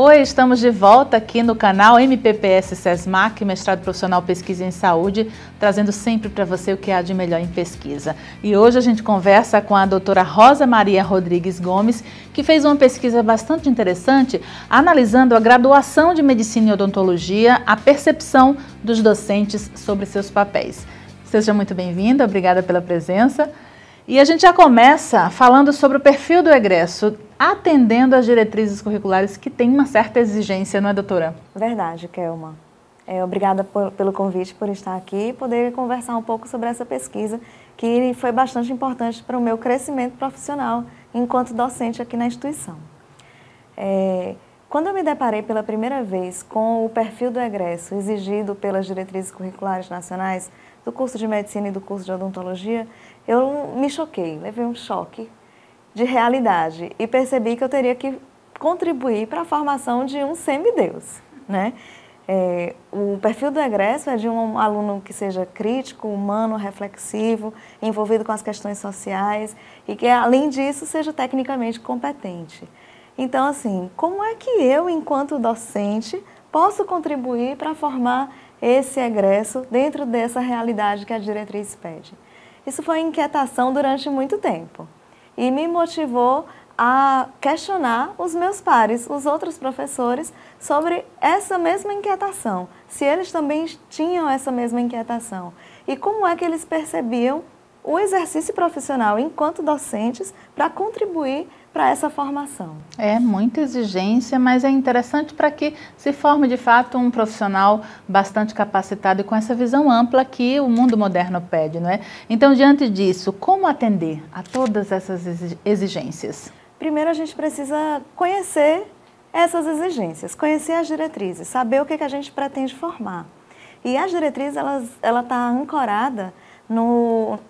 Oi, estamos de volta aqui no canal MPPS SESMAC, Mestrado Profissional Pesquisa em Saúde, trazendo sempre para você o que há de melhor em pesquisa. E hoje a gente conversa com a doutora Rosa Maria Rodrigues Gomes, que fez uma pesquisa bastante interessante, analisando a graduação de Medicina e Odontologia, a percepção dos docentes sobre seus papéis. Seja muito bem-vinda, obrigada pela presença. E a gente já começa falando sobre o perfil do egresso, atendendo às diretrizes curriculares que têm uma certa exigência, não é, doutora? Verdade, Kelma. Obrigada pelo convite, por estar aqui e poder conversar um pouco sobre essa pesquisa, que foi bastante importante para o meu crescimento profissional enquanto docente aqui na instituição. Quando eu me deparei pela primeira vez com o perfil do egresso exigido pelas diretrizes curriculares nacionais do curso de Medicina e do curso de Odontologia, eu me choquei, levei um choque de realidade e percebi que eu teria que contribuir para a formação de um semideus, né? O perfil do egresso é de um aluno que seja crítico, humano, reflexivo, envolvido com as questões sociais e que, além disso, seja tecnicamente competente. Então, assim, como é que eu, enquanto docente, posso contribuir para formar esse egresso dentro dessa realidade que a diretriz pede? Isso foi inquietação durante muito tempo e me motivou a questionar os meus pares, os outros professores, sobre essa mesma inquietação, se eles também tinham essa mesma inquietação e como é que eles percebiam o exercício profissional enquanto docentes para contribuir para essa formação. É muita exigência, mas é interessante para que se forme de fato um profissional bastante capacitado e com essa visão ampla que o mundo moderno pede, não é? Então, diante disso, como atender a todas essas exigências? Primeiro, a gente precisa conhecer essas exigências, conhecer as diretrizes, saber o que a gente pretende formar. E as diretrizes, ela está ancorada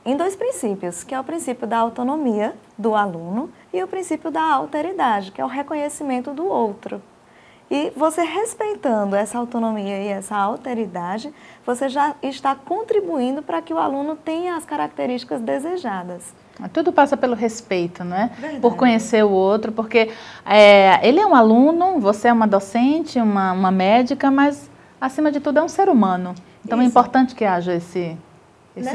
em dois princípios, que é o princípio da autonomia do aluno e o princípio da alteridade, que é o reconhecimento do outro. E você respeitando essa autonomia e essa alteridade, você já está contribuindo para que o aluno tenha as características desejadas. Tudo passa pelo respeito, não é? Verdade. Por conhecer o outro, porque ele é um aluno, você é uma docente, uma médica, mas acima de tudo é um ser humano. Então é importante que haja esse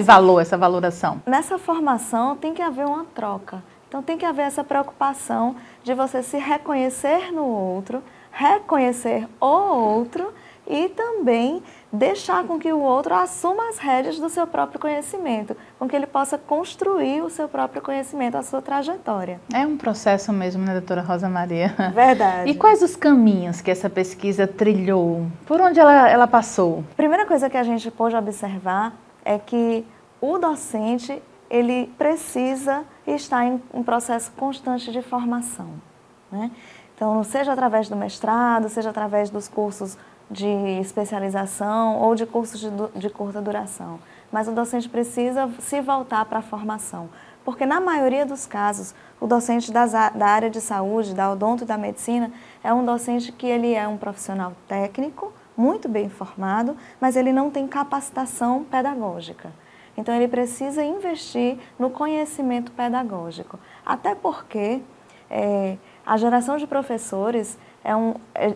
valor, essa valoração. Nessa formação tem que haver uma troca. Então tem que haver essa preocupação de você se reconhecer no outro, reconhecer o outro e também deixar com que o outro assuma as rédeas do seu próprio conhecimento, com que ele possa construir o seu próprio conhecimento, a sua trajetória. É um processo mesmo, né, doutora Rosa Maria? Verdade. E quais os caminhos que essa pesquisa trilhou? Por onde ela passou? A primeira coisa que a gente pôde observar é que o docente, ele precisa estar em um processo constante de formação, né? Então, seja através do mestrado, seja através dos cursos de especialização ou de cursos de curta duração. Mas o docente precisa se voltar para a formação, porque na maioria dos casos, o docente da área de saúde, da odonto e da medicina, é um docente que ele é um profissional técnico, muito bem formado, mas ele não tem capacitação pedagógica. Então, ele precisa investir no conhecimento pedagógico. Até porque a geração de professores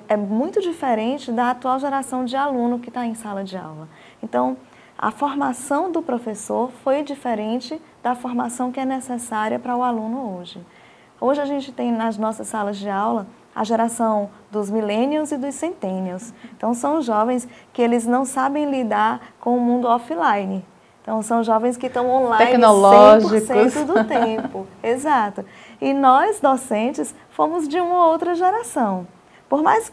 é muito diferente da atual geração de aluno que está em sala de aula. Então, a formação do professor foi diferente da formação que é necessária para o aluno hoje. Hoje a gente tem nas nossas salas de aula a geração dos millennials e dos centennials. Então, são jovens que eles não sabem lidar com o mundo offline. Então, são jovens que estão online 100% do tempo. Exato. E nós, docentes, fomos de uma outra geração. Por mais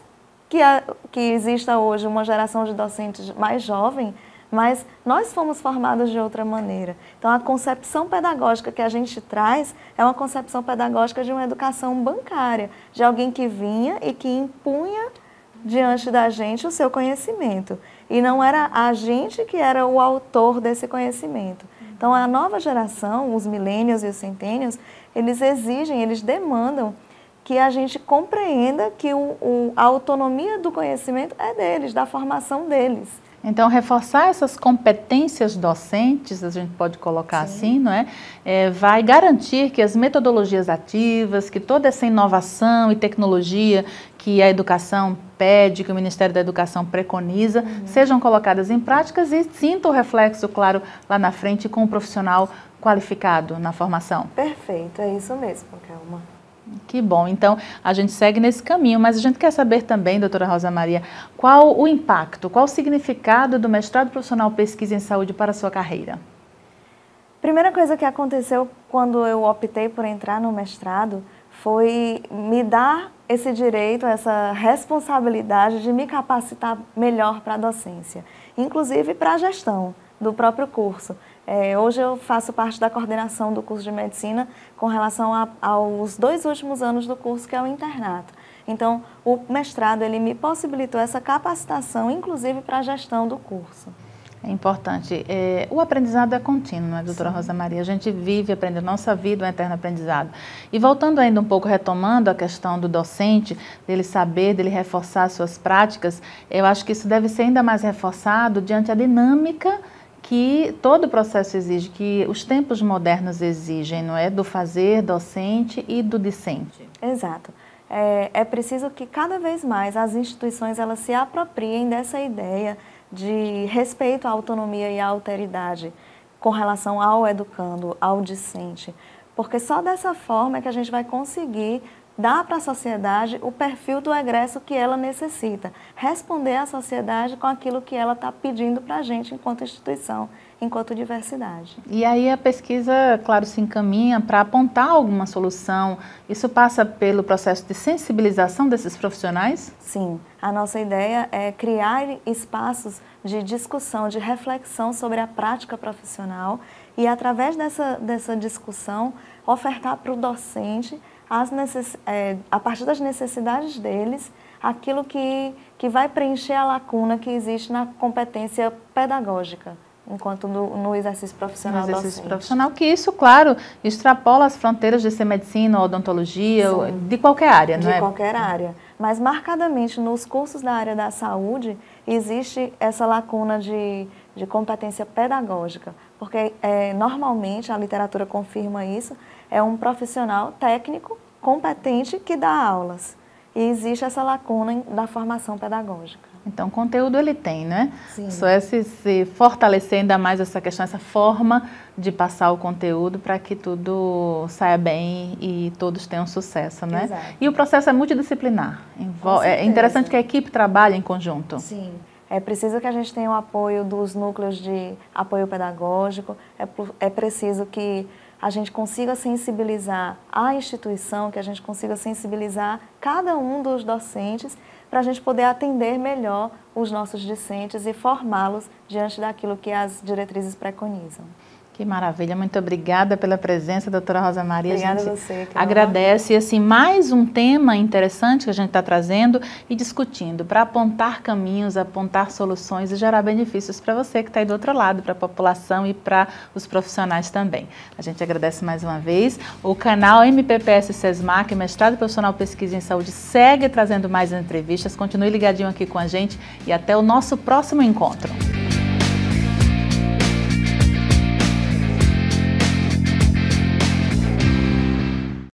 que exista hoje uma geração de docentes mais jovem, mas nós fomos formados de outra maneira. Então, a concepção pedagógica que a gente traz é uma concepção pedagógica de uma educação bancária, de alguém que vinha e que impunha diante da gente o seu conhecimento. E não era a gente que era o autor desse conhecimento. Então, a nova geração, os millennials e os centennials, eles exigem, eles demandam que a gente compreenda que a autonomia do conhecimento é deles, da formação deles. Então, reforçar essas competências docentes, a gente pode colocar assim, não é? Vai garantir que as metodologias ativas, que toda essa inovação e tecnologia que a educação pede, que o Ministério da Educação preconiza, sejam colocadas em práticas e sinta o reflexo, claro, lá na frente com um profissional qualificado na formação. Perfeito, é isso mesmo, Kelma. Que bom, então a gente segue nesse caminho, mas a gente quer saber também, doutora Rosa Maria, qual o impacto, qual o significado do mestrado profissional Pesquisa em Saúde para a sua carreira? Primeira coisa que aconteceu quando eu optei por entrar no mestrado foi me dar esse direito, essa responsabilidade de me capacitar melhor para a docência, inclusive para a gestão do próprio curso. Hoje eu faço parte da coordenação do curso de medicina com relação aos 2 últimos anos do curso, que é o internato. Então, o mestrado ele me possibilitou essa capacitação, inclusive para a gestão do curso. É importante. O aprendizado é contínuo, né, doutora Rosa Maria? A gente vive aprendendo, nossa vida é um eterno aprendizado. E voltando ainda um pouco, retomando a questão do docente, dele saber, dele reforçar suas práticas, eu acho que isso deve ser ainda mais reforçado diante da dinâmica que todo o processo exige, que os tempos modernos exigem, não é? Do fazer docente e do discente. Exato. É preciso que cada vez mais as instituições elas se apropriem dessa ideia de respeito à autonomia e à alteridade com relação ao educando, ao discente, porque só dessa forma é que a gente vai conseguir dar para a sociedade o perfil do egresso que ela necessita, responder à sociedade com aquilo que ela está pedindo para a gente enquanto instituição, enquanto diversidade. E aí a pesquisa, claro, se encaminha para apontar alguma solução. Isso passa pelo processo de sensibilização desses profissionais? Sim, a nossa ideia é criar espaços de discussão, de reflexão sobre a prática profissional e, através dessa discussão, ofertar para o docente a partir das necessidades deles, aquilo que vai preencher a lacuna que existe na competência pedagógica, enquanto no exercício profissional docente. No exercício profissional, que isso, claro, extrapola as fronteiras de ser medicina, odontologia, de qualquer área, não é? De qualquer área. Mas, marcadamente, nos cursos da área da saúde, existe essa lacuna de competência pedagógica, porque, normalmente, a literatura confirma isso, é um profissional técnico, competente, que dá aulas. E existe essa lacuna da formação pedagógica. Então, conteúdo ele tem, né? Sim. Só é se fortalecer ainda mais essa questão, essa forma de passar o conteúdo para que tudo saia bem e todos tenham sucesso, né? Exato. E o processo é multidisciplinar. É interessante que a equipe trabalhe em conjunto. Sim. É preciso que a gente tenha o apoio dos núcleos de apoio pedagógico, é preciso que a gente consiga sensibilizar a instituição, que a gente consiga sensibilizar cada um dos docentes para a gente poder atender melhor os nossos discentes e formá-los diante daquilo que as diretrizes preconizam. Que maravilha, muito obrigada pela presença, doutora Rosa Maria. Obrigada a você. Agradece, e assim, mais um tema interessante que a gente está trazendo e discutindo para apontar caminhos, apontar soluções e gerar benefícios para você que está aí do outro lado, para a população e para os profissionais também. A gente agradece mais uma vez. O canal MPPS SESMAC, Mestrado Profissional Pesquisa em Saúde, segue trazendo mais entrevistas. Continue ligadinho aqui com a gente e até o nosso próximo encontro.